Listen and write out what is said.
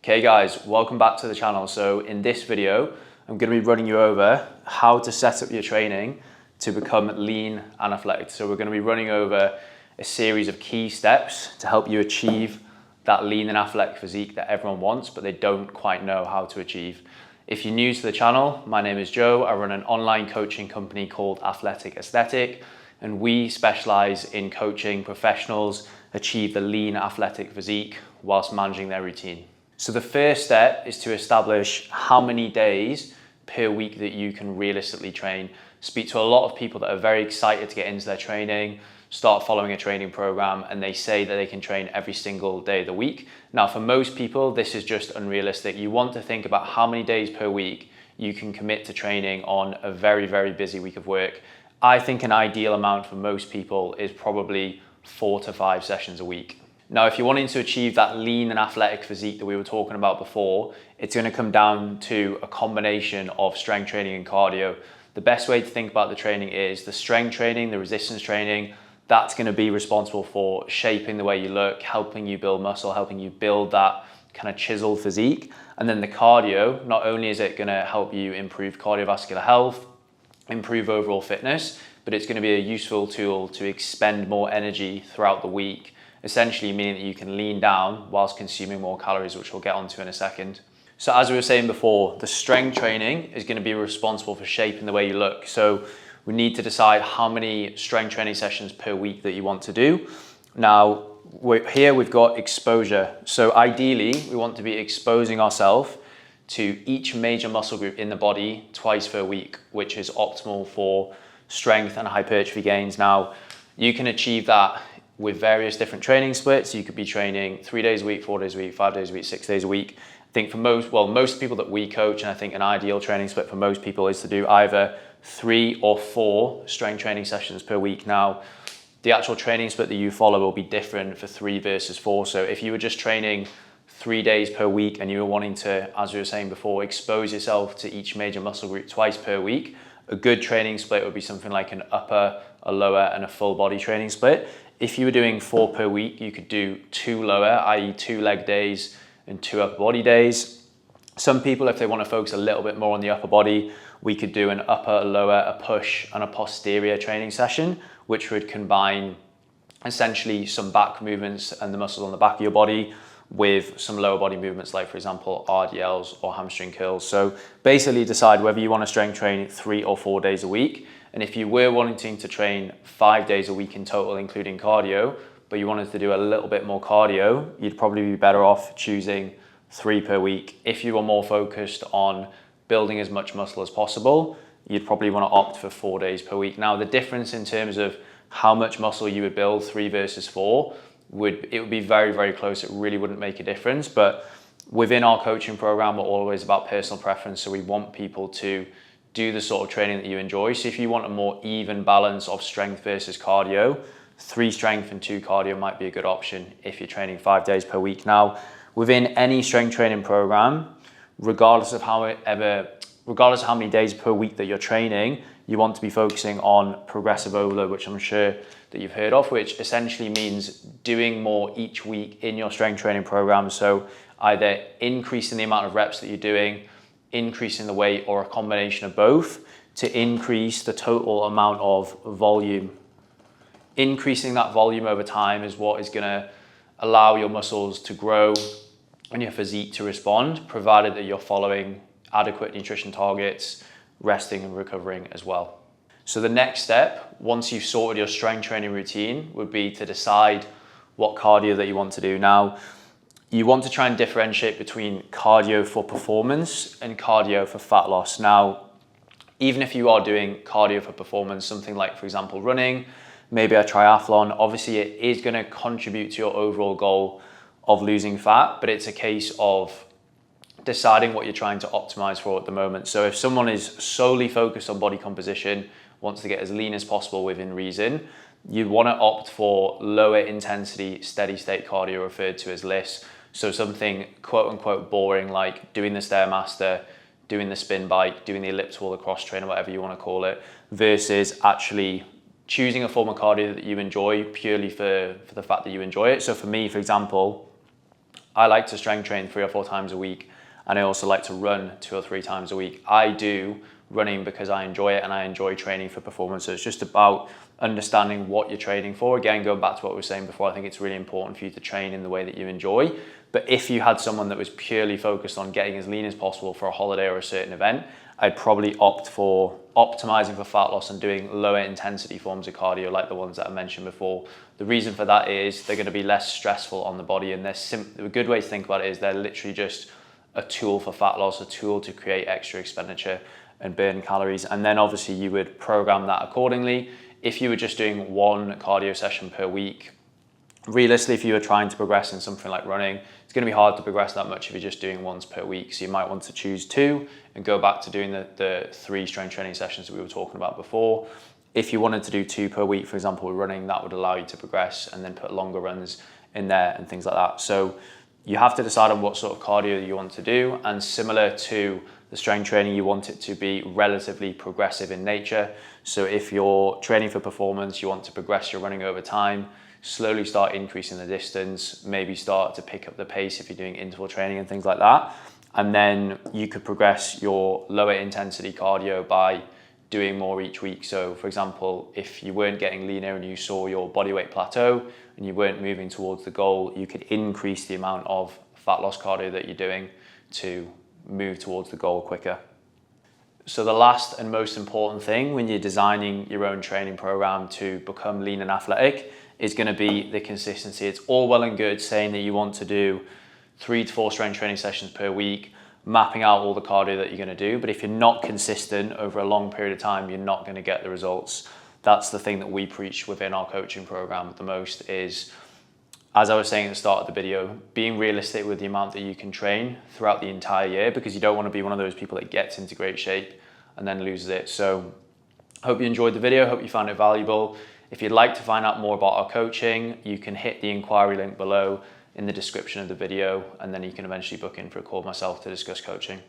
Okay guys, welcome back to the channel. So in this video, I'm going to be running you over how to set up your training to become lean and athletic. So we're going to be running over a series of key steps to help you achieve that lean and athletic physique that everyone wants, but they don't quite know how to achieve. If you're new to the channel, my name is Joe. I run an online coaching company called Athletic Aesthetic, and we specialize in coaching professionals achieve the lean athletic physique whilst managing their routine. So the first step is to establish how many days per week that you can realistically train. Speak to a lot of people that are very excited to get into their training, start following a training program, and they say that they can train every single day of the week. Now, for most people, this is just unrealistic. You want to think about how many days per week you can commit to training on a very, very busy week of work. I think an ideal amount for most people is probably 4 to 5 sessions a week. Now, if you're wanting to achieve that lean and athletic physique that we were talking about before, it's going to come down to a combination of strength training and cardio. The best way to think about the training is the strength training, the resistance training. That's going to be responsible for shaping the way you look, helping you build muscle, helping you build that kind of chiseled physique. And then the cardio, not only is it going to help you improve cardiovascular health, improve overall fitness, but it's going to be a useful tool to expend more energy throughout the week, essentially meaning that you can lean down whilst consuming more calories, which we'll get onto in a second. So as we were saying before, the strength training is going to be responsible for shaping the way you look. So we need to decide how many strength training sessions per week that you want to do. Now, here we've got exposure. So ideally, we want to be exposing ourselves to each major muscle group in the body twice per week, which is optimal for strength and hypertrophy gains. Now, you can achieve that with various different training splits. You could be training 3 days a week, 4 days a week, 5 days a week, 6 days a week. I think for most people that we coach, and I think an ideal training split for most people is to do either 3 or 4 strength training sessions per week. Now, the actual training split that you follow will be different for 3 versus 4. So if you were just training 3 days per week and you were wanting to, as we were saying before, expose yourself to each major muscle group twice per week, a good training split would be something like an upper, a lower, and a full body training split. If you were doing 4 per week, you could do 2 lower, i.e. 2 leg days and 2 upper body days. Some people, if they want to focus a little bit more on the upper body, we could do an upper, a lower, a push, and a posterior training session, which would combine essentially some back movements and the muscles on the back of your body with some lower body movements, like for example, RDLs or hamstring curls. So basically decide whether you want to strength train 3 or 4 days a week. And if you were wanting to train 5 days a week in total, including cardio, but you wanted to do a little bit more cardio, you'd probably be better off choosing 3 per week. If you were more focused on building as much muscle as possible, you'd probably want to opt for 4 days per week. Now, the difference in terms of how much muscle you would build, 3 versus 4, would be very, very close. It really wouldn't make a difference. But within our coaching program, we're always about personal preference. So we want people to do the sort of training that you enjoy. So if you want a more even balance of strength versus cardio, 3 strength and 2 cardio might be a good option if you're training 5 days per week. Now, within any strength training program, regardless of how many days per week that you're training, you want to be focusing on progressive overload, which I'm sure that you've heard of, which essentially means doing more each week in your strength training program. So either increasing the amount of reps that you're doing, increasing the weight, or a combination of both to increase the total amount of volume. Increasing that volume over time is what is going to allow your muscles to grow and your physique to respond, provided that you're following adequate nutrition targets, resting and recovering as well. So the next step, once you've sorted your strength training routine, would be to decide what cardio that you want to do. Now, you want to try and differentiate between cardio for performance and cardio for fat loss. Now, even if you are doing cardio for performance, something like, for example, running, maybe a triathlon, obviously it is going to contribute to your overall goal of losing fat, but it's a case of deciding what you're trying to optimize for at the moment. So if someone is solely focused on body composition, wants to get as lean as possible within reason, you'd want to opt for lower intensity, steady state cardio, referred to as LISS. So something quote unquote boring, like doing the Stairmaster, doing the spin bike, doing the elliptical, the cross trainer, whatever you want to call it, versus actually choosing a form of cardio that you enjoy purely for the fact that you enjoy it. So for me, for example, I like to strength train 3 or 4 times a week, and I also like to run 2 or 3 times a week. I do running because I enjoy it and I enjoy training for performance. So it's just about understanding what you're training for. Again, going back to what we were saying before, I think it's really important for you to train in the way that you enjoy. But if you had someone that was purely focused on getting as lean as possible for a holiday or a certain event, I'd probably opt for optimizing for fat loss and doing lower intensity forms of cardio like the ones that I mentioned before. The reason for that is they're going to be less stressful on the body, and a good way to think about it is they're literally just a tool for fat loss, a tool to create extra expenditure and burn calories. And then obviously you would program that accordingly. If you were just doing 1 cardio session per week, realistically, if you were trying to progress in something like running, it's going to be hard to progress that much if you're just doing once per week. So you might want to choose 2 and go back to doing the 3 strength training sessions that we were talking about before. If you wanted to do 2 per week, for example, with running, that would allow you to progress and then put longer runs in there and things like that. So you have to decide on what sort of cardio you want to do, and similar to the strength training, you want it to be relatively progressive in nature. So if you're training for performance, you want to progress your running over time, slowly start increasing the distance, maybe start to pick up the pace if you're doing interval training and things like that. And then you could progress your lower intensity cardio by doing more each week. So for example, if you weren't getting leaner and you saw your body weight plateau and you weren't moving towards the goal, you could increase the amount of fat loss cardio that you're doing to move towards the goal quicker. So the last and most important thing when you're designing your own training program to become lean and athletic is going to be the consistency. It's all well and good saying that you want to do 3 to 4 strength training sessions per week, mapping out all the cardio that you're going to do. But if you're not consistent over a long period of time, you're not going to get the results. That's the thing that we preach within our coaching program the most is, as I was saying at the start of the video, being realistic with the amount that you can train throughout the entire year, because you don't want to be one of those people that gets into great shape and then loses it. So I hope you enjoyed the video. Hope you found it valuable. If you'd like to find out more about our coaching, you can hit the inquiry link below in the description of the video, and then you can eventually book in for a call with myself to discuss coaching.